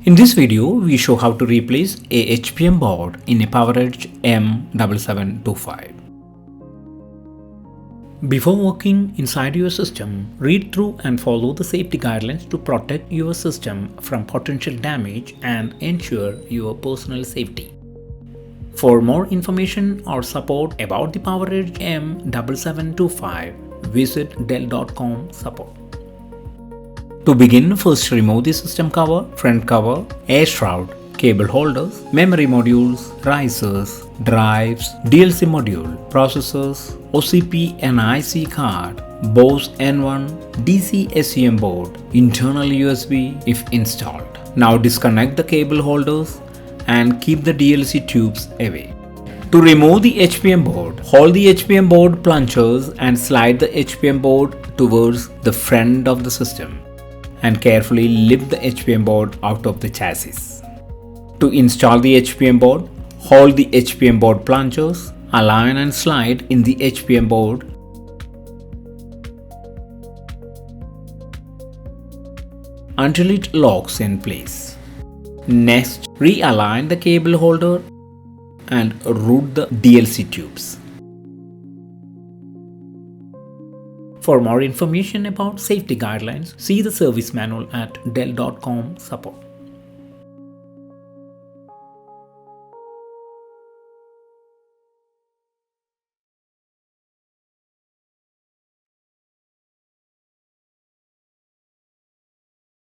In this video, we show how to replace a HPM board in a PowerEdge M7725. Before working inside your system, read through and follow the safety guidelines to protect your system from potential damage and ensure your personal safety. For more information or support about the PowerEdge M7725, visit dell.com support. To begin, first remove the system cover, front cover, air shroud, cable holders, memory modules, risers, drives, DLC module, processors, OCP and IC card, Bose N1, DC SEM board, internal USB if installed. Now disconnect the cable holders and keep the DLC tubes away. To remove the HPM board, hold the HPM board plungers and slide the HPM board towards the front of the system and carefully lift the HPM board out of the chassis. To install the HPM board, hold the HPM board plungers, align and slide in the HPM board until it locks in place. Next, realign the cable holder and route the DLC tubes. For more information about safety guidelines, see the service manual at dell.com support.